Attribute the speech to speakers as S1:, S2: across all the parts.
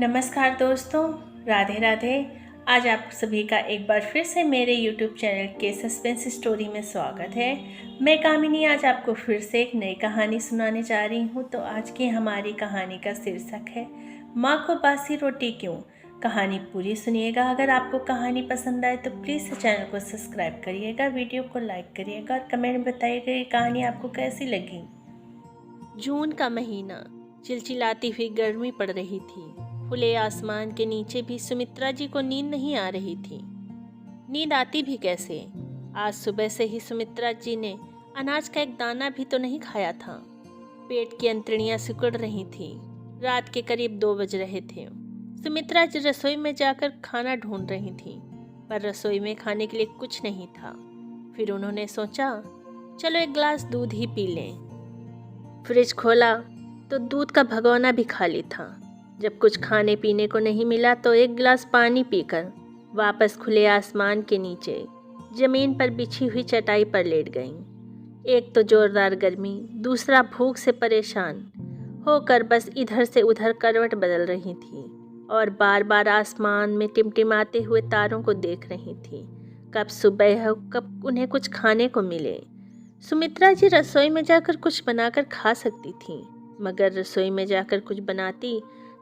S1: नमस्कार दोस्तों, राधे राधे। आज आप सभी का एक बार फिर से मेरे YouTube चैनल के सस्पेंस स्टोरी में स्वागत है। मैं कामिनी आज आपको फिर से एक नई कहानी सुनाने जा रही हूँ। तो आज की हमारी कहानी का शीर्षक है माँ को बासी रोटी क्यों। कहानी पूरी सुनिएगा। अगर आपको कहानी पसंद आए तो प्लीज़ चैनल को सब्सक्राइब करिएगा, वीडियो को लाइक करिएगा और कमेंट में बताइएगा ये कहानी आपको कैसी लगी। जून का महीना, चिलचिलाती हुई गर्मी पड़ रही थी। खुले आसमान के नीचे भी सुमित्रा जी को नींद नहीं आ रही थी। नींद आती भी कैसे? आज सुबह से ही सुमित्रा जी ने अनाज का एक दाना भी तो नहीं खाया था। पेट की अंतड़ियां सिकुड़ रही थी। रात के करीब 2 बज रहे थे। सुमित्रा जी रसोई में जाकर खाना ढूंढ रही थी, पर रसोई में खाने के लिए कुछ नहीं था। फिर उन्होंने सोचा, चलो एक गिलास दूध ही पी लें। फ्रिज खोला तो दूध का भगोना भी खाली था। जब कुछ खाने पीने को नहीं मिला तो एक गिलास पानी पीकर वापस खुले आसमान के नीचे जमीन पर बिछी हुई चटाई पर लेट गईं। एक तो जोरदार गर्मी, दूसरा भूख से परेशान होकर बस इधर से उधर करवट बदल रही थी और बार बार आसमान में टिमटिमाते हुए तारों को देख रही थी। कब सुबह हो, कब उन्हें कुछ खाने को मिले। सुमित्रा जी रसोई में जाकर कुछ बनाकर खा सकती थी, मगर रसोई में जाकर कुछ बनाती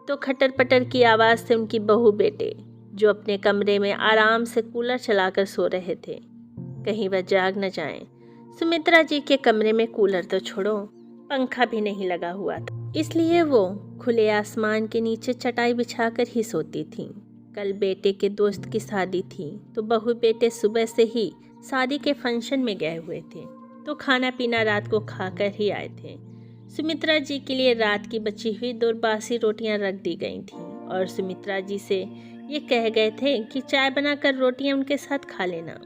S1: तो खटर पटर की आवाज़ से उनकी बहू बेटे, जो अपने कमरे में आराम से कूलर चलाकर सो रहे थे, कहीं वह जाग न जाएं। सुमित्रा जी के कमरे में कूलर तो छोड़ो, पंखा भी नहीं लगा हुआ था, इसलिए वो खुले आसमान के नीचे चटाई बिछाकर ही सोती थीं। कल बेटे के दोस्त की शादी थी, तो बहू बेटे सुबह से ही शादी के फंक्शन में गए हुए थे, तो खाना पीना रात को खाकर ही आए थे। सुमित्रा जी के लिए रात की बची हुई 2 बासी रोटियां रख दी गई थीं और सुमित्रा जी से ये कह गए थे कि चाय बनाकर रोटियां उनके साथ खा लेना।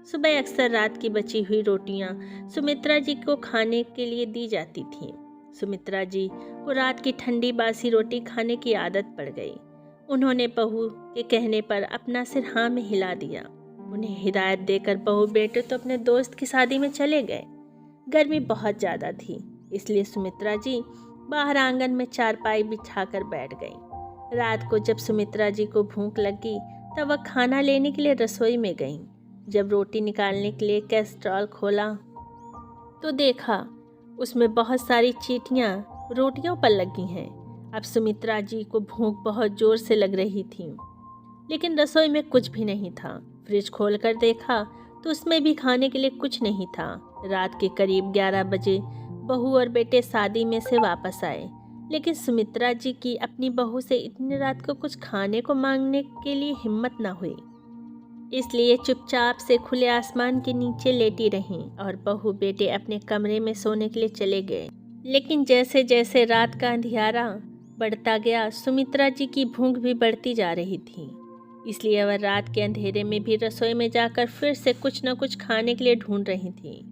S1: सुबह अक्सर रात की बची हुई रोटियां सुमित्रा जी को खाने के लिए दी जाती थीं। सुमित्रा जी को रात की ठंडी बासी रोटी खाने की आदत पड़ गई। उन्होंने बहू के कहने पर अपना सिर हाँ में हिला दिया। उन्हें हिदायत देकर बहू बेटे तो अपने दोस्त की शादी में चले गए। गर्मी बहुत ज़्यादा थी, इसलिए सुमित्रा जी बाहर आंगन में चारपाई बिछाकर बैठ गईं। रात को जब सुमित्रा जी को भूख लगी तब वह खाना लेने के लिए रसोई में गईं। जब रोटी निकालने के लिए कैस्ट्रॉल खोला तो देखा उसमें बहुत सारी चींटियां रोटियों पर लगी हैं। अब सुमित्रा जी को भूख बहुत ज़ोर से लग रही थी, लेकिन रसोई में कुछ भी नहीं था। फ्रिज खोलकर देखा तो उसमें भी खाने के लिए कुछ नहीं था। रात के करीब 11 बजे बहू और बेटे शादी में से वापस आए, लेकिन सुमित्रा जी की अपनी बहू से इतनी रात को कुछ खाने को मांगने के लिए हिम्मत न हुई, इसलिए चुपचाप से खुले आसमान के नीचे लेटी रहीं और बहू बेटे अपने कमरे में सोने के लिए चले गए। लेकिन जैसे जैसे रात का अंधियारा बढ़ता गया, सुमित्रा जी की भूख भी बढ़ती जा रही थी, इसलिए वह रात के अंधेरे में भी रसोई में जाकर फिर से कुछ न कुछ खाने के लिए ढूंढ रही थी।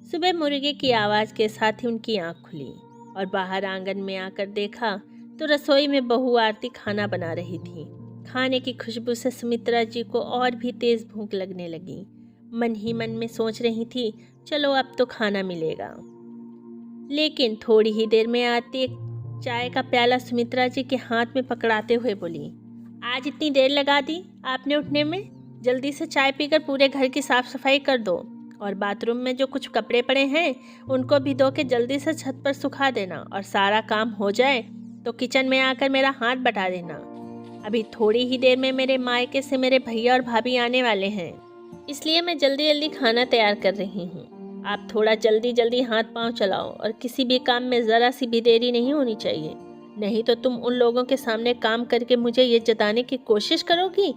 S1: सुबह मुर्गे की आवाज़ के साथ ही उनकी आंख खुली और बाहर आंगन में आकर देखा तो रसोई में बहू आरती खाना बना रही थी। खाने की खुशबू से सुमित्रा जी को और भी तेज़ भूख लगने लगी। मन ही मन में सोच रही थी, चलो अब तो खाना मिलेगा। लेकिन थोड़ी ही देर में आती एक चाय का प्याला सुमित्रा जी के हाथ में पकड़ाते हुए बोली, आज इतनी देर लगा दी आपने उठने में? जल्दी से चाय पीकर पूरे घर की साफ़ सफाई कर दो और बाथरूम में जो कुछ कपड़े पड़े हैं उनको भी धो के जल्दी से छत पर सुखा देना, और सारा काम हो जाए तो किचन में आकर मेरा हाथ बटा देना। अभी थोड़ी ही देर में मेरे मायके से मेरे भैया और भाभी आने वाले हैं, इसलिए मैं जल्दी जल्दी खाना तैयार कर रही हूँ। आप थोड़ा जल्दी जल्दी हाथ पांव चलाओ और किसी भी काम में ज़रा सी भी देरी नहीं होनी चाहिए, नहीं तो तुम उन लोगों के सामने काम करके मुझे ये जताने की कोशिश करोगी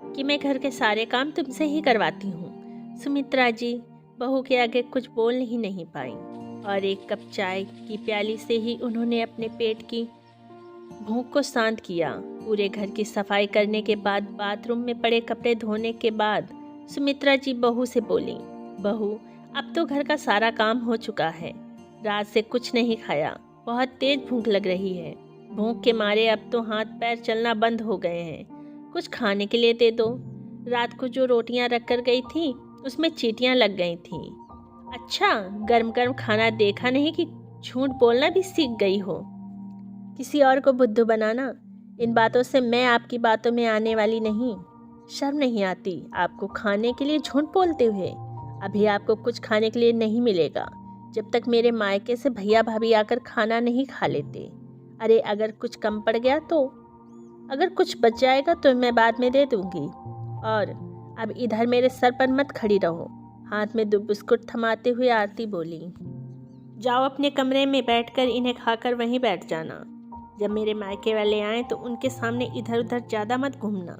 S1: कि मैं घर के सारे काम तुमसे ही करवाती हूँ। सुमित्रा जी बहू के आगे कुछ बोल ही नहीं पाई और एक कप चाय की प्याली से ही उन्होंने अपने पेट की भूख को शांत किया। पूरे घर की सफाई करने के बाद, बाथरूम में पड़े कपड़े धोने के बाद सुमित्रा जी बहू से बोली, बहू अब तो घर का सारा काम हो चुका है, रात से कुछ नहीं खाया, बहुत तेज भूख लग रही है। भूख के मारे अब तो हाथ पैर चलना बंद हो गए हैं, कुछ खाने के लिए दे दो। रात को जो रोटियां रख कर गई थी उसमें चींटियां लग गई थीं। अच्छा, गर्म गर्म खाना देखा नहीं कि झूठ बोलना भी सीख गई हो। किसी और को बुद्धू बनाना, इन बातों से मैं आपकी बातों में आने वाली नहीं। शर्म नहीं आती आपको खाने के लिए झूठ बोलते हुए? अभी आपको कुछ खाने के लिए नहीं मिलेगा जब तक मेरे मायके से भैया भाभी आकर खाना नहीं खा लेते। अरे अगर कुछ कम पड़ गया तो, अगर कुछ बच जाएगा तो मैं बाद में दे दूंगी। और अब इधर मेरे सर पर मत खड़ी रहो। हाथ में 2 बिस्कुट थमाते हुए आरती बोली, जाओ अपने कमरे में बैठकर इन्हें खाकर वहीं बैठ जाना। जब मेरे मायके वाले आए तो उनके सामने इधर उधर ज़्यादा मत घूमना।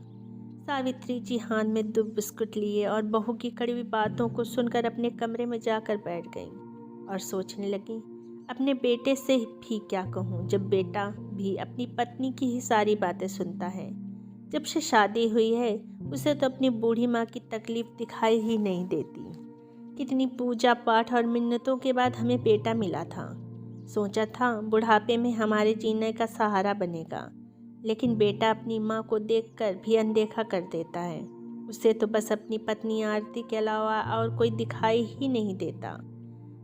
S1: सावित्री जी हाथ में 2 बिस्कुट लिए और बहू की कड़वी बातों को सुनकर अपने कमरे में जाकर बैठ गईं और सोचने लगी, अपने बेटे से भी क्या कहूँ जब बेटा भी अपनी पत्नी की ही सारी बातें सुनता है। जब से शादी हुई है उसे तो अपनी बूढ़ी माँ की तकलीफ दिखाई ही नहीं देती। कितनी पूजा पाठ और मिन्नतों के बाद हमें बेटा मिला था। सोचा था बुढ़ापे में हमारे जीने का सहारा बनेगा, लेकिन बेटा अपनी माँ को देखकर भी अनदेखा कर देता है। उसे तो बस अपनी पत्नी आरती के अलावा और कोई दिखाई ही नहीं देता,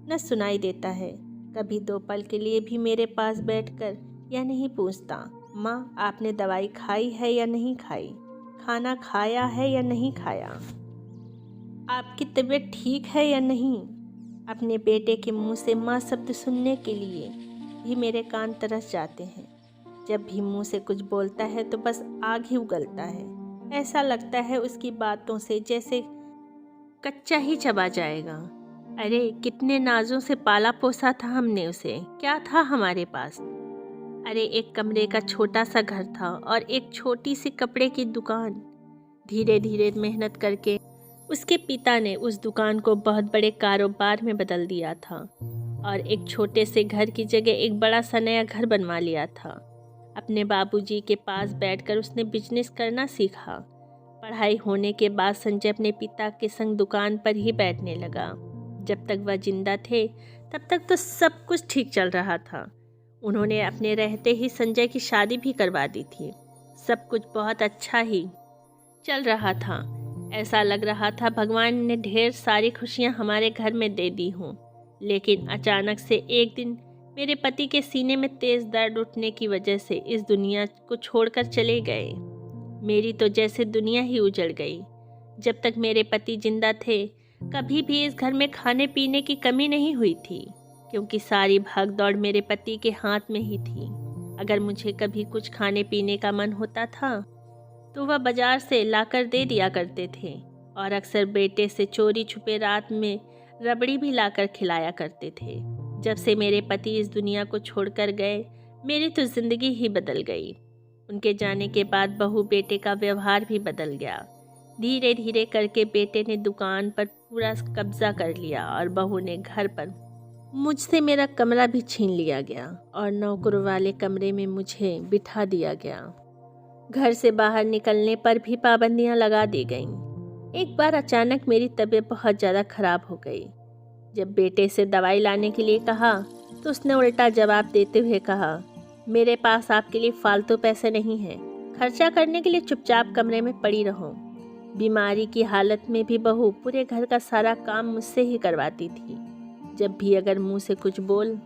S1: न सुनाई देता है। कभी 2 पल के लिए भी मेरे पास बैठकर यह नहीं पूछता, माँ आपने दवाई खाई है या नहीं खाई, खाना खाया है या नहीं खाया, आपकी तबीयत ठीक है या नहीं। अपने बेटे के मुंह से माँ शब्द सुनने के लिए भी मेरे कान तरस जाते हैं। जब भी मुंह से कुछ बोलता है तो बस आग ही उगलता है। ऐसा लगता है उसकी बातों से जैसे कच्चा ही चबा जाएगा। अरे कितने नाजों से पाला पोसा था हमने उसे, क्या था हमारे पास। अरे एक कमरे का छोटा सा घर था और एक छोटी सी कपड़े की दुकान। धीरे धीरे मेहनत करके उसके पिता ने उस दुकान को बहुत बड़े कारोबार में बदल दिया था और एक छोटे से घर की जगह एक बड़ा सा नया घर बनवा लिया था। अपने बाबूजी के पास बैठकर उसने बिजनेस करना सीखा। पढ़ाई होने के बाद संजय अपने पिता के संग दुकान पर ही बैठने लगा। जब तक वह जिंदा थे तब तक तो सब कुछ ठीक चल रहा था। उन्होंने अपने रहते ही संजय की शादी भी करवा दी थी। सब कुछ बहुत अच्छा ही चल रहा था। ऐसा लग रहा था भगवान ने ढेर सारी खुशियां हमारे घर में दे दी हों। लेकिन अचानक से एक दिन मेरे पति के सीने में तेज दर्द उठने की वजह से इस दुनिया को छोड़कर चले गए। मेरी तो जैसे दुनिया ही उजड़ गई। जब तक मेरे पति जिंदा थे कभी भी इस घर में खाने पीने की कमी नहीं हुई थी, क्योंकि सारी भाग दौड़ मेरे पति के हाथ में ही थी। अगर मुझे कभी कुछ खाने पीने का मन होता था तो वह बाजार से लाकर दे दिया करते थे और अक्सर बेटे से चोरी छुपे रात में रबड़ी भी लाकर खिलाया करते थे। जब से मेरे पति इस दुनिया को छोड़कर गए मेरी तो ज़िंदगी ही बदल गई। उनके जाने के बाद बहू बेटे का व्यवहार भी बदल गया। धीरे धीरे करके बेटे ने दुकान पर पूरा कब्जा कर लिया और बहू ने घर पर मुझसे मेरा कमरा भी छीन लिया गया और नौकरों वाले कमरे में मुझे बिठा दिया गया। घर से बाहर निकलने पर भी पाबंदियां लगा दी गईं। एक बार अचानक मेरी तबीयत बहुत ज़्यादा खराब हो गई। जब बेटे से दवाई लाने के लिए कहा तो उसने उल्टा जवाब देते हुए कहा, मेरे पास आपके लिए फालतू पैसे नहीं हैं, खर्चा करने के लिए चुपचाप कमरे में पड़ी रहो। बीमारी की हालत में भी बहू पूरे घर का सारा काम मुझसे ही करवाती थी। जब भी अगर मुंह से कुछ बोल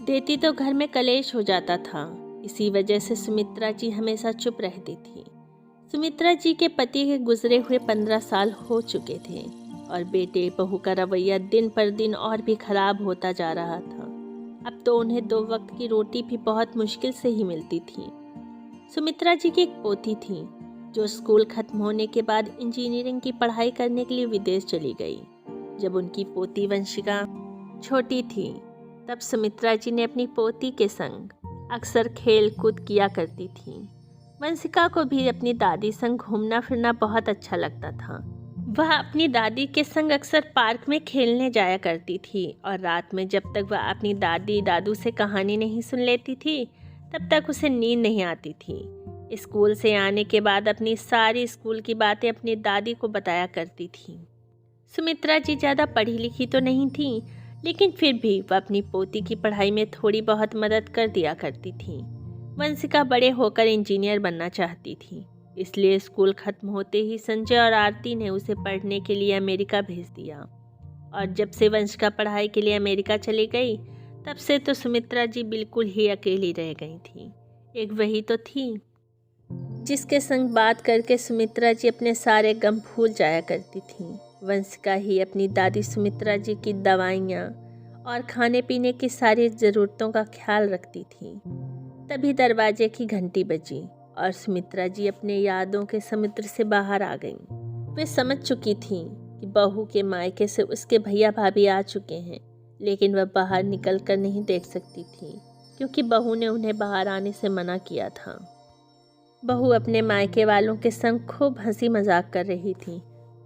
S1: देती तो घर में कलेश हो जाता था। इसी वजह से सुमित्रा जी हमेशा चुप रहती थी। सुमित्रा जी के पति के गुजरे हुए 15 साल हो चुके थे और बेटे बहू का रवैया दिन पर दिन और भी खराब होता जा रहा था। अब तो उन्हें 2 वक्त की रोटी भी बहुत मुश्किल से ही मिलती थी। सुमित्रा जी की एक पोती थी जो स्कूल खत्म होने के बाद इंजीनियरिंग की पढ़ाई करने के लिए विदेश चली गई। जब उनकी पोती वंशिका छोटी थी तब सुमित्रा जी ने अपनी पोती के संग अक्सर खेल कूद किया करती थी। वंशिका को भी अपनी दादी संग घूमना फिरना बहुत अच्छा लगता था। वह अपनी दादी के संग अक्सर पार्क में खेलने जाया करती थी और रात में जब तक वह अपनी दादी दादू से कहानी नहीं सुन लेती थी तब तक उसे नींद नहीं आती थी। स्कूल से आने के बाद अपनी सारी स्कूल की बातें अपनी दादी को बताया करती थी। सुमित्रा जी ज़्यादा पढ़ी लिखी तो नहीं थी, लेकिन फिर भी वह अपनी पोती की पढ़ाई में थोड़ी बहुत मदद कर दिया करती थी। वंशिका बड़े होकर इंजीनियर बनना चाहती थी, इसलिए स्कूल खत्म होते ही संजय और आरती ने उसे पढ़ने के लिए अमेरिका भेज दिया। और जब से वंशिका पढ़ाई के लिए अमेरिका चली गई तब से तो सुमित्रा जी बिल्कुल ही अकेली रह गई थी। एक वही तो थी जिसके संग बात करके सुमित्रा जी अपने सारे गम भूल जाया करती थीं। वंशिका ही अपनी दादी सुमित्रा जी की दवाइयाँ और खाने पीने की सारी ज़रूरतों का ख्याल रखती थी। तभी दरवाजे की घंटी बजी और सुमित्रा जी अपने यादों के समुद्र से बाहर आ गईं। वे समझ चुकी थीं कि बहू के मायके से उसके भैया भाभी आ चुके हैं, लेकिन वह बाहर निकल कर नहीं देख सकती थी क्योंकि बहू ने उन्हें बाहर आने से मना किया था। बहू अपने मायके वालों के संग खूब हंसी मजाक कर रही थी।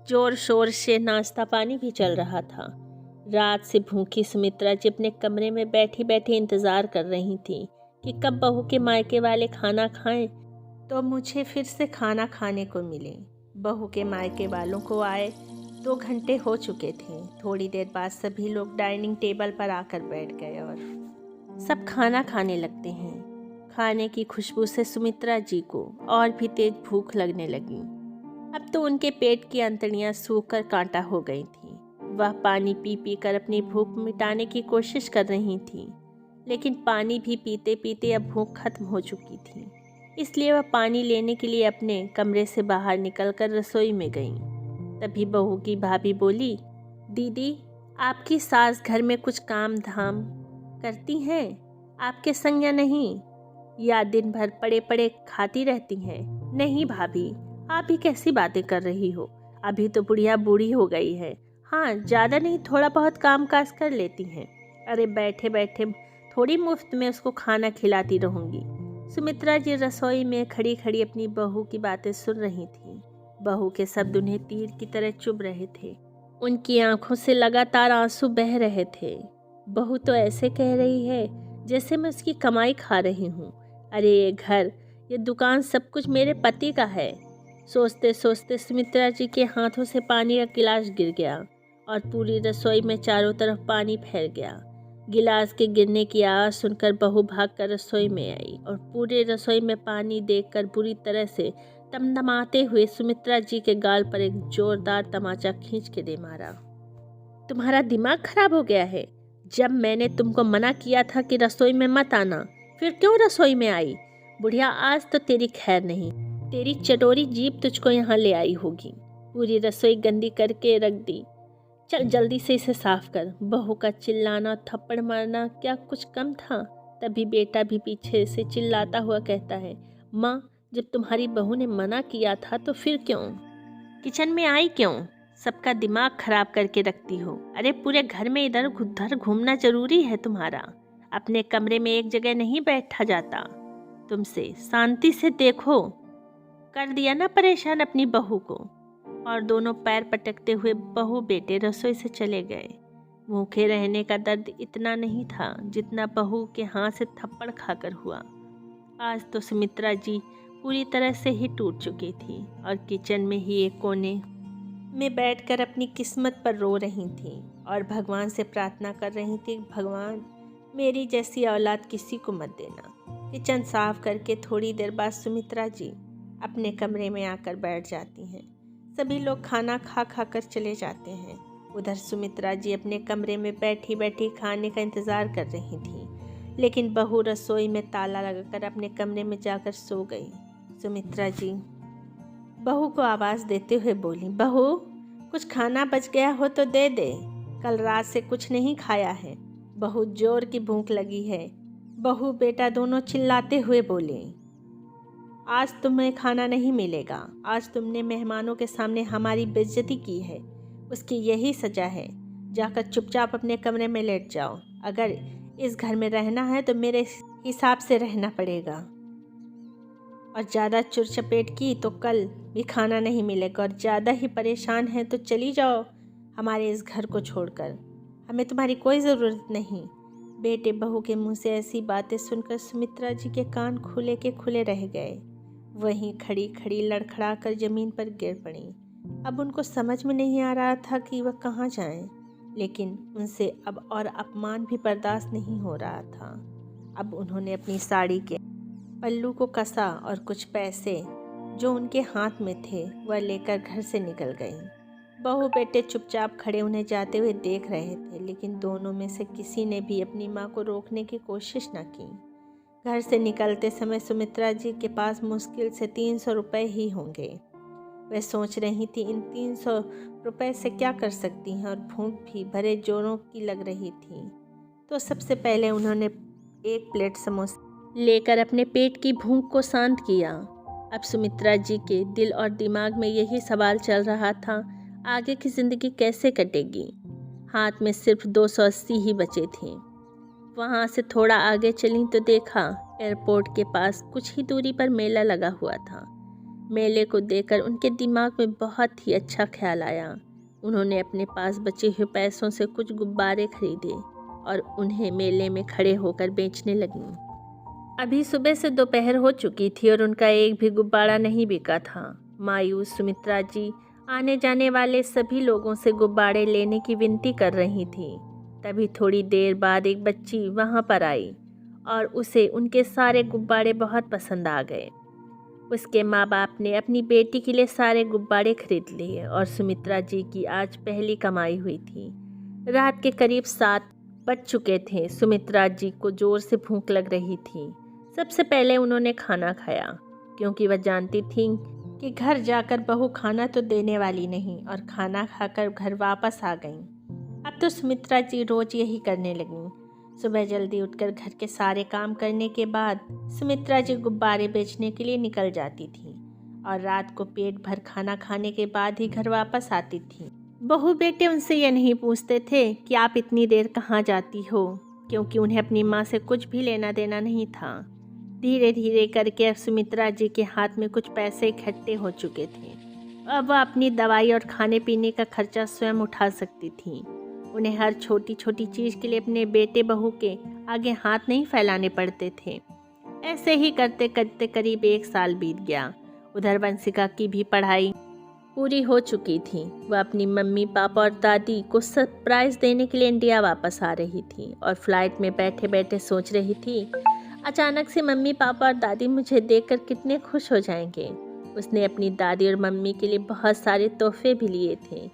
S1: जोर शोर से नाश्ता पानी भी चल रहा था। रात से भूखी सुमित्रा जी अपने कमरे में बैठी बैठी इंतज़ार कर रही थी कि कब बहू के मायके वाले खाना खाएं तो मुझे फिर से खाना खाने को मिले। बहू के मायके वालों को आए 2 घंटे हो चुके थे। थोड़ी देर बाद सभी लोग डाइनिंग टेबल पर आकर बैठ गए और सब खाना खाने लगते हैं। खाने की खुशबू से सुमित्रा जी को और भी तेज भूख लगने लगी। अब तो उनके पेट की अंतड़ियां सूख कर कांटा हो गई थी। वह पानी पी पी कर अपनी भूख मिटाने की कोशिश कर रही थी, लेकिन पानी भी पीते पीते अब भूख खत्म हो चुकी थी। इसलिए वह पानी लेने के लिए अपने कमरे से बाहर निकलकर रसोई में गईं। तभी बहू की भाभी बोली, दीदी आपकी सास घर में कुछ काम धाम करती हैं आपके संग या नहीं, या दिन भर पड़े पड़े खाती रहती हैं? नहीं भाभी, आप ही कैसी बातें कर रही हो, अभी तो बुढ़िया बूढ़ी हो गई है। हाँ, ज़्यादा नहीं, थोड़ा बहुत काम काज कर लेती हैं। अरे बैठे बैठे थोड़ी मुफ्त में उसको खाना खिलाती रहूँगी। सुमित्रा जी रसोई में खड़ी खड़ी अपनी बहू की बातें सुन रही थी। बहू के शब्द उन्हें तीर की तरह चुभ रहे थे। उनकी आंखों से लगातार आंसू बह रहे थे। बहू तो ऐसे कह रही है जैसे मैं उसकी कमाई खा रही हूँ। अरे ये घर, ये दुकान, सब कुछ मेरे पति का है। सोचते सोचते सुमित्रा जी के हाथों से पानी का गिलास गिर गया और पूरी रसोई में चारों तरफ पानी फैल गया। गिलास के गिरने की आवाज़ सुनकर बहू भागकर रसोई में आई और पूरे रसोई में पानी देखकर बुरी तरह से तमतमाते हुए सुमित्रा जी के गाल पर एक जोरदार तमाचा खींच के दे मारा। तुम्हारा दिमाग खराब हो गया है? जब मैंने तुमको मना किया था कि रसोई में मत आना, फिर क्यों रसोई में आई? बुढ़िया, आज तो तेरी खैर नहीं। तेरी चटोरी जीभ तुझको यहाँ ले आई होगी। पूरी रसोई गंदी करके रख दी। चल जल्दी से इसे साफ कर। बहू का चिल्लाना थप्पड़ मारना क्या कुछ कम था? तभी बेटा भी पीछे से चिल्लाता हुआ कहता है, माँ, जब तुम्हारी बहू ने मना किया था तो फिर क्यों किचन में आई? क्यों सबका दिमाग खराब करके रखती हो? अरे पूरे घर में इधर उधर घूमना जरूरी है तुम्हारा? अपने कमरे में एक जगह नहीं बैठा जाता तुमसे? शांति से देखो। कर दिया ना परेशान अपनी बहू को। और दोनों पैर पटकते हुए बहू बेटे रसोई से चले गए। भूखे रहने का दर्द इतना नहीं था जितना बहू के हाथ से थप्पड़ खाकर हुआ। आज तो सुमित्रा जी पूरी तरह से ही टूट चुकी थी और किचन में ही एक कोने में बैठकर अपनी किस्मत पर रो रही थी और भगवान से प्रार्थना कर रही थी, भगवान मेरी जैसी औलाद किसी को मत देना। किचन साफ करके थोड़ी देर बाद सुमित्रा जी अपने कमरे में आकर बैठ जाती हैं। सभी लोग खाना खा खा कर चले जाते हैं। उधर सुमित्रा जी अपने कमरे में बैठी बैठी खाने का इंतज़ार कर रही थी, लेकिन बहू रसोई में ताला लगाकर अपने कमरे में जाकर सो गई। सुमित्रा जी बहू को आवाज़ देते हुए बोली, बहू कुछ खाना बच गया हो तो दे दे, कल रात से कुछ नहीं खाया है, बहुत जोर की भूख लगी है। बहू बेटा दोनों चिल्लाते हुए बोले, आज तुम्हें खाना नहीं मिलेगा। आज तुमने मेहमानों के सामने हमारी बेइज्जती की है, उसकी यही सज़ा है। जाकर चुपचाप अपने कमरे में लेट जाओ। अगर इस घर में रहना है तो मेरे हिसाब से रहना पड़ेगा, और ज़्यादा चुरचपेट की तो कल भी खाना नहीं मिलेगा। और ज़्यादा ही परेशान है तो चली जाओ हमारे इस घर को छोड़कर, हमें तुम्हारी कोई ज़रूरत नहीं। बेटे बहू के मुंह से ऐसी बातें सुनकर सुमित्रा जी के कान खुले के खुले रह गए। वहीं खड़ी खड़ी लड़खड़ा कर ज़मीन पर गिर पड़ी। अब उनको समझ में नहीं आ रहा था कि वह कहाँ जाएं, लेकिन उनसे अब और अपमान भी बर्दाश्त नहीं हो रहा था। अब उन्होंने अपनी साड़ी के पल्लू को कसा और कुछ पैसे जो उनके हाथ में थे वह लेकर घर से निकल गई। बहू बेटे चुपचाप खड़े उन्हें जाते हुए देख रहे थे, लेकिन दोनों में से किसी ने भी अपनी माँ को रोकने की कोशिश न की। घर से निकलते समय सुमित्रा जी के पास मुश्किल से 300 रुपये ही होंगे। वह सोच रही थी इन 300 रुपये से क्या कर सकती हैं, और भूख भी भरे जोरों की लग रही थी। तो सबसे पहले उन्होंने एक प्लेट समोसा लेकर अपने पेट की भूख को शांत किया। अब सुमित्रा जी के दिल और दिमाग में यही सवाल चल रहा था, आगे की ज़िंदगी कैसे कटेगी। हाथ में सिर्फ 280 ही बचे थे। वहाँ से थोड़ा आगे चलीं तो देखा एयरपोर्ट के पास कुछ ही दूरी पर मेला लगा हुआ था। मेले को देखकर उनके दिमाग में बहुत ही अच्छा ख्याल आया। उन्होंने अपने पास बचे हुए पैसों से कुछ गुब्बारे खरीदे और उन्हें मेले में खड़े होकर बेचने लगीं। अभी सुबह से दोपहर हो चुकी थी और उनका एक भी गुब्बारा नहीं बिका था। मायूस सुमित्रा जी आने जाने वाले सभी लोगों से गुब्बारे लेने की विनती कर रही थी। तभी थोड़ी देर बाद एक बच्ची वहाँ पर आई और उसे उनके सारे गुब्बारे बहुत पसंद आ गए। उसके माँ बाप ने अपनी बेटी के लिए सारे गुब्बारे खरीद लिए और सुमित्रा जी की आज पहली कमाई हुई थी। रात के करीब 7 बज चुके थे। सुमित्रा जी को जोर से भूख लग रही थी। सबसे पहले उन्होंने खाना खाया, क्योंकि वह जानती थी कि घर जाकर बहू खाना तो देने वाली नहीं, और खाना खाकर घर वापस आ गईं। अब तो सुमित्रा जी रोज़ यही करने लगीं। सुबह जल्दी उठकर घर के सारे काम करने के बाद सुमित्रा जी गुब्बारे बेचने के लिए निकल जाती थी और रात को पेट भर खाना खाने के बाद ही घर वापस आती थी। बहू बेटे उनसे ये नहीं पूछते थे कि आप इतनी देर कहाँ जाती हो, क्योंकि उन्हें अपनी माँ से कुछ भी लेना देना नहीं था। धीरे धीरे करके अब सुमित्रा जी के हाथ में कुछ पैसे इकट्ठे हो चुके थे। अब वह अपनी दवाई और खाने पीने का खर्चा स्वयं उठा सकती थी। उन्हें हर छोटी छोटी चीज़ के लिए अपने बेटे बहू के आगे हाथ नहीं फैलाने पड़ते थे। ऐसे ही करते करते करीब 1 साल बीत गया। उधर वंशिका की भी पढ़ाई पूरी हो चुकी थी। वह अपनी मम्मी पापा और दादी को सरप्राइज़ देने के लिए इंडिया वापस आ रही थी और फ्लाइट में बैठे बैठे सोच रही थी, अचानक से मम्मी पापा और दादी मुझे देखकर कितने खुश हो जाएंगे। उसने अपनी दादी और मम्मी के लिए बहुत सारे तोहफे भी लिए थे।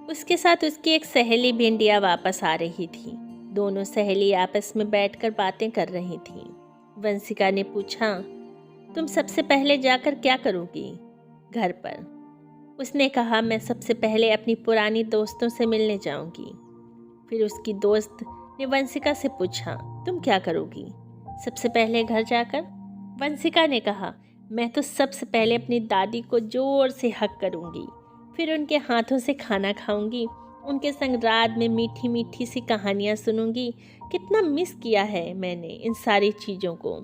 S1: उसके साथ उसकी एक सहेली भी इंडिया वापस आ रही थी। दोनों सहेली आपस में बैठकर बातें कर रही थीं। वंशिका ने पूछा, तुम सबसे पहले जाकर क्या करोगी? घर पर। उसने कहा, मैं सबसे पहले अपनी पुरानी दोस्तों से मिलने जाऊंगी। फिर उसकी दोस्त ने वंशिका से पूछा, तुम क्या करोगी? सबसे पहले घर जाकर। वंशिका ने कहा, मैं तो सबसे पहले अपनी दादी को जोर से हक करूंगी, फिर उनके हाथों से खाना खाऊंगी, उनके संग रात में मीठी मीठी सी कहानियाँ सुनूंगी। कितना मिस किया है मैंने इन सारी चीज़ों को।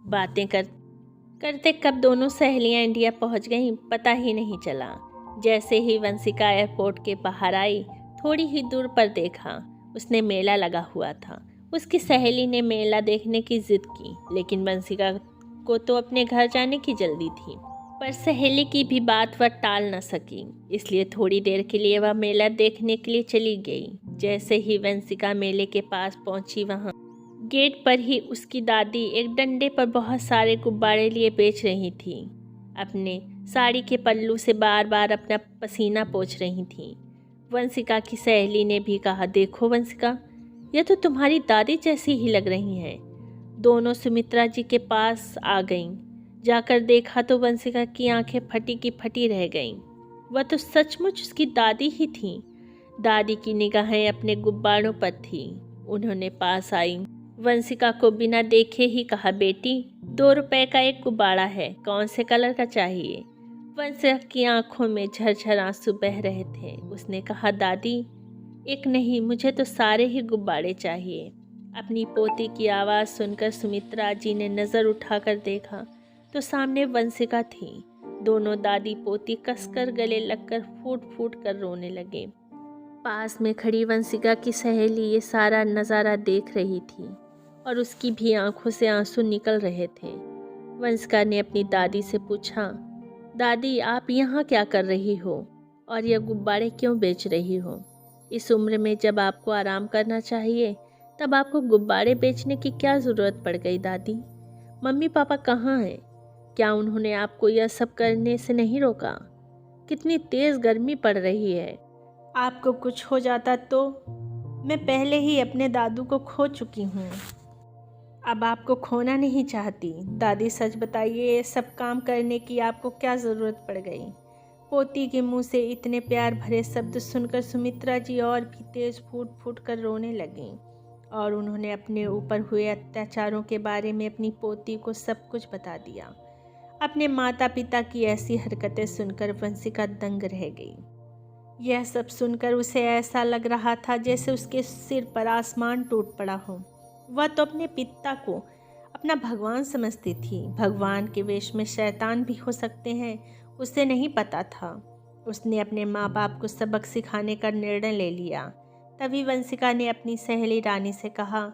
S1: बातें करते कब दोनों सहेलियाँ इंडिया पहुंच गईं पता ही नहीं चला। जैसे ही वंशिका एयरपोर्ट के बाहर आई, थोड़ी ही दूर पर देखा उसने मेला लगा हुआ था। उसकी सहेली ने मेला देखने की जिद की, लेकिन वंशिका को तो अपने घर जाने की जल्दी थी। पर सहेली की भी बात वह टाल न सकी, इसलिए थोड़ी देर के लिए वह मेला देखने के लिए चली गई। जैसे ही वंशिका मेले के पास पहुंची, वहां गेट पर ही उसकी दादी एक डंडे पर बहुत सारे गुब्बारे लिए बेच रही थी। अपने साड़ी के पल्लू से बार बार अपना पसीना पोंछ रही थी। वंशिका की सहेली ने भी कहा, देखो वंशिका, यह तो तुम्हारी दादी जैसी ही लग रही हैं। दोनों सुमित्रा जी के पास आ गईं। जाकर देखा तो वंशिका की आंखें फटी की फटी रह गईं। वह तो सचमुच उसकी दादी ही थी। दादी की निगाहें अपने गुब्बारों पर थी। उन्होंने पास आई वंशिका को बिना देखे ही कहा, बेटी 2 रुपए का एक गुब्बारा है, कौन से कलर का चाहिए? वंशिका की आंखों में झरझर आंसू बह रहे थे। उसने कहा, दादी एक नहीं, मुझे तो सारे ही गुब्बारे चाहिए। अपनी पोती की आवाज़ सुनकर सुमित्रा जी ने नज़र उठाकर देखा तो सामने वंशिका थी। दोनों दादी पोती कसकर गले लगकर फूट फूट कर रोने लगे। पास में खड़ी वंशिका की सहेली ये सारा नज़ारा देख रही थी और उसकी भी आंखों से आंसू निकल रहे थे। वंशिका ने अपनी दादी से पूछा, दादी आप यहाँ क्या कर रही हो और यह गुब्बारे क्यों बेच रही हो? इस उम्र में जब आपको आराम करना चाहिए तब आपको गुब्बारे बेचने की क्या ज़रूरत पड़ गई दादी? मम्मी पापा कहाँ हैं? क्या उन्होंने आपको यह सब करने से नहीं रोका? कितनी तेज़ गर्मी पड़ रही है। आपको कुछ हो जाता तो मैं पहले ही अपने दादू को खो चुकी हूँ। अब आपको खोना नहीं चाहती। दादी सच बताइए, ये सब काम करने की आपको क्या ज़रूरत पड़ गई? पोती के मुंह से इतने प्यार भरे शब्द सुनकर सुमित्रा जी और भी तेज फूट फूट कर रोने लगीं और उन्होंने अपने ऊपर हुए अत्याचारों के बारे में अपनी पोती को सब कुछ बता दिया। अपने माता पिता की ऐसी हरकतें सुनकर वंशिका दंग रह गई। यह सब सुनकर उसे ऐसा लग रहा था जैसे उसके सिर पर आसमान टूट पड़ा हो। वह तो अपने पिता को अपना भगवान समझती थी। भगवान के वेश में शैतान भी हो सकते हैं, उसे नहीं पता था। उसने अपने माँ बाप को सबक सिखाने का निर्णय ले लिया। तभी वंशिका ने अपनी सहेली रानी से कहा,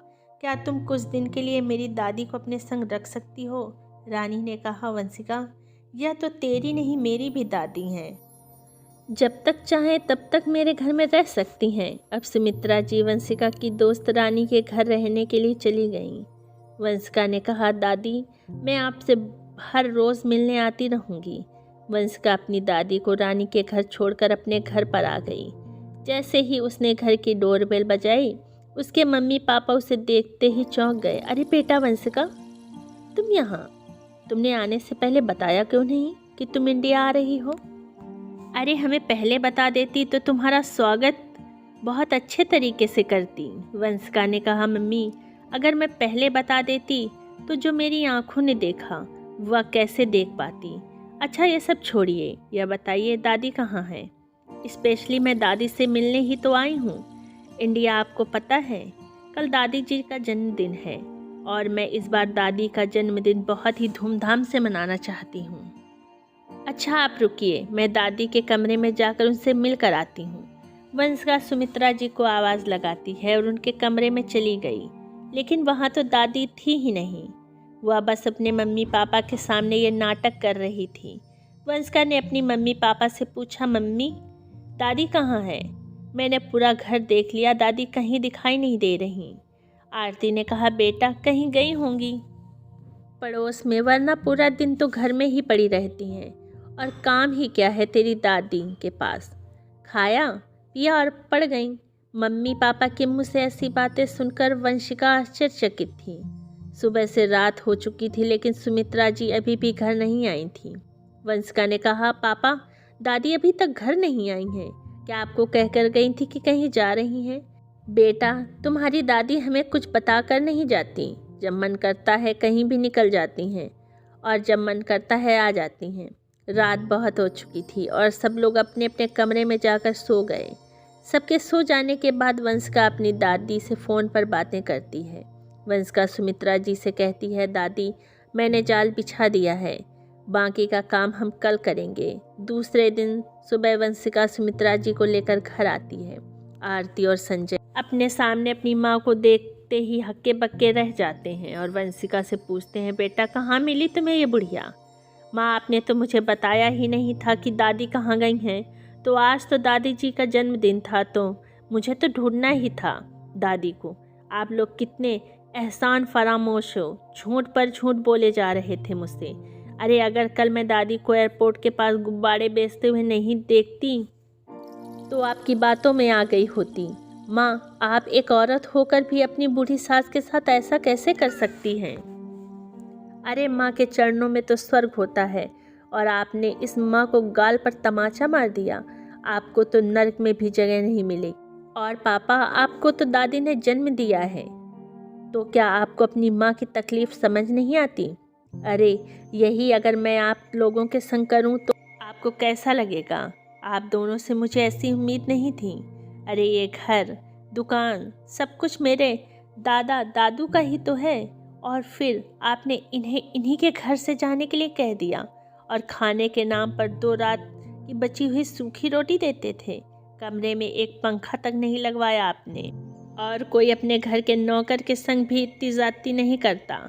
S1: क्या तुम कुछ दिन के लिए मेरी दादी को अपने संग रख सकती हो? रानी ने कहा, वंशिका, यह तो तेरी नहीं मेरी भी दादी हैं। जब तक चाहें तब तक मेरे घर में रह सकती हैं। अब सुमित्रा जी वंशिका की दोस्त रानी के घर रहने के लिए चली गईं। वंशिका ने कहा, दादी, मैं आपसे हर रोज़ मिलने आती रहूँगी। वंशिका अपनी दादी को रानी के घर छोड़कर अपने घर पर आ गई। जैसे ही उसने घर की डोरबेल बजाई, उसके मम्मी पापा उसे देखते ही चौंक गए। अरे बेटा वंशिका, तुम यहाँ? तुमने आने से पहले बताया क्यों नहीं कि तुम इंडिया आ रही हो? अरे हमें पहले बता देती तो तुम्हारा स्वागत बहुत अच्छे तरीके से करती। वंशिका ने कहा, मम्मी, अगर मैं पहले बता देती तो जो मेरी आंखों ने देखा वह कैसे देख पाती। अच्छा ये सब छोड़िए, यह बताइए दादी कहाँ है? स्पेशली मैं दादी से मिलने ही तो आई हूँ। इंडिया आपको पता है कल दादी जी का जन्मदिन है और मैं इस बार दादी का जन्मदिन बहुत ही धूमधाम से मनाना चाहती हूँ। अच्छा आप रुकिए, मैं दादी के कमरे में जाकर उनसे मिल कर आती हूँ। वंशिका सुमित्रा जी को आवाज़ लगाती है और उनके कमरे में चली गई। लेकिन वहाँ तो दादी थी ही नहीं। वह बस अपने मम्मी पापा के सामने ये नाटक कर रही थी। वंशिका ने अपनी मम्मी पापा से पूछा, मम्मी, दादी कहाँ है? मैंने पूरा घर देख लिया, दादी कहीं दिखाई नहीं दे रही। आरती ने कहा, बेटा कहीं गई होंगी पड़ोस में, वरना पूरा दिन तो घर में ही पड़ी रहती हैं। और काम ही क्या है तेरी दादी के पास? खाया पिया और पड़ गई। मम्मी पापा के मुंह से ऐसी बातें सुनकर वंशिका आश्चर्यचकित थी। सुबह से रात हो चुकी थी लेकिन सुमित्रा जी अभी भी घर नहीं आई थी। वंशिका ने कहा, पापा, दादी अभी तक घर नहीं आई हैं। क्या आपको कहकर गई थी कि कहीं जा रही हैं? बेटा, तुम्हारी दादी हमें कुछ बता कर नहीं जाती। जब मन करता है कहीं भी निकल जाती हैं और जब मन करता है आ जाती हैं। रात बहुत हो चुकी थी और सब लोग अपने अपने कमरे में जाकर सो गए। सबके सो जाने के बाद वंशिका अपनी दादी से फ़ोन पर बातें करती है। वंशिका सुमित्रा जी से कहती है, दादी, मैंने जाल बिछा दिया है, बाकी का काम हम कल करेंगे। दूसरे दिन सुबह वंशिका सुमित्रा जी को लेकर घर आती है। आरती और संजय अपने सामने अपनी माँ को देखते ही हक्के बक्के रह जाते हैं और वंशिका से पूछते हैं, बेटा कहाँ मिली तुम्हें ये बुढ़िया? माँ, आपने तो मुझे बताया ही नहीं था कि दादी कहाँ गई हैं। तो आज तो दादी जी का जन्मदिन था तो मुझे तो ढूंढना ही था दादी को। आप लोग कितने एहसान फरामोश हो, झूठ पर झूठ बोले जा रहे थे मुझसे। अरे अगर कल मैं दादी को एयरपोर्ट के पास गुब्बारे बेचते हुए नहीं देखती तो आपकी बातों में आ गई होती। माँ, आप एक औरत होकर भी अपनी बूढ़ी सास के साथ ऐसा कैसे कर सकती हैं? अरे माँ के चरणों में तो स्वर्ग होता है और आपने इस माँ को गाल पर तमाचा मार दिया। आपको तो नर्क में भी जगह नहीं मिली। और पापा, आपको तो दादी ने जन्म दिया है, तो क्या आपको अपनी माँ की तकलीफ़ समझ नहीं आती? अरे यही अगर मैं आप लोगों के संग करूँ तो आपको कैसा लगेगा? आप दोनों से मुझे ऐसी उम्मीद नहीं थी। अरे ये घर, दुकान, सब कुछ मेरे दादा दादू का ही तो है। और फिर आपने इन्हें इन्हीं के घर से जाने के लिए कह दिया और खाने के नाम पर 2 रात की बची हुई सूखी रोटी देते थे। कमरे में एक पंखा तक नहीं लगवाया आपने। और कोई अपने घर के नौकर के संग भी इतनी ज़्यादती नहीं करता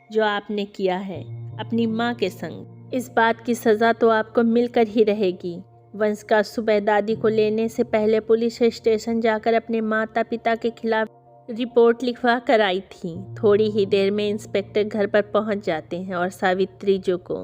S1: जो आपने किया है अपनी माँ के संग। इस बात की सज़ा तो आपको मिलकर ही रहेगी। वंशिका सुबह दादी को लेने से पहले पुलिस स्टेशन जाकर अपने माता पिता के खिलाफ रिपोर्ट लिखवा कर आई थी। थोड़ी ही देर में इंस्पेक्टर घर पर पहुंच जाते हैं और सावित्री जो को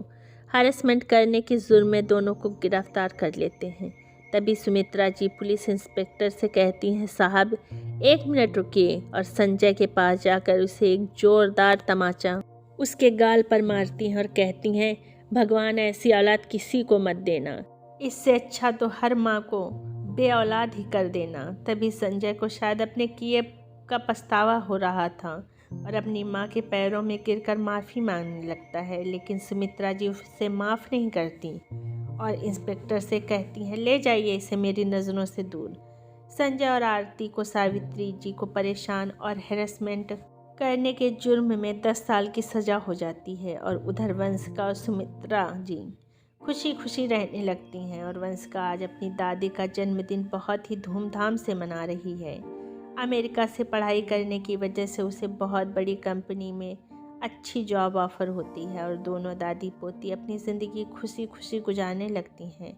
S1: हरेसमेंट करने के जुर्म में दोनों को गिरफ्तार कर लेते हैं। तभी सुमित्रा जी पुलिस इंस्पेक्टर से कहती हैं, साहब, 1 मिनट रुकिए और संजय के पास जाकर उसे एक जोरदार तमाचा उसके गाल पर मारती हैं और कहती हैं, भगवान ऐसी औलाद किसी को मत देना, इससे अच्छा तो हर माँ को बे औलाद ही कर देना। तभी संजय को शायद अपने किए का पछतावा हो रहा था और अपनी माँ के पैरों में गिरकर माफ़ी मांगने लगता है, लेकिन सुमित्रा जी उसे माफ़ नहीं करती और इंस्पेक्टर से कहती हैं, ले जाइए इसे मेरी नज़रों से दूर। संजय और आरती को सावित्री जी को परेशान और हैरेसमेंट करने के जुर्म में 10 साल की सज़ा हो जाती है और उधर वंशिका और सुमित्रा जी खुशी खुशी रहने लगती हैं और वंशिका आज अपनी दादी का जन्मदिन बहुत ही धूमधाम से मना रही है। अमेरिका से पढ़ाई करने की वजह से उसे बहुत बड़ी कंपनी में अच्छी जॉब ऑफ़र होती है और दोनों दादी पोती अपनी ज़िंदगी खुशी खुशी गुजारने लगती हैं।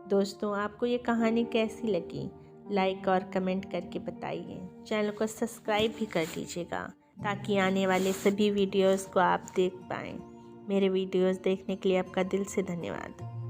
S1: दोस्तों, आपको ये कहानी कैसी लगी? लाइक और कमेंट करके बताइए। चैनल को सब्सक्राइब भी कर दीजिएगा ताकि आने वाले सभी वीडियोस को आप देख पाएँ। मेरे वीडियोस देखने के लिए आपका दिल से धन्यवाद।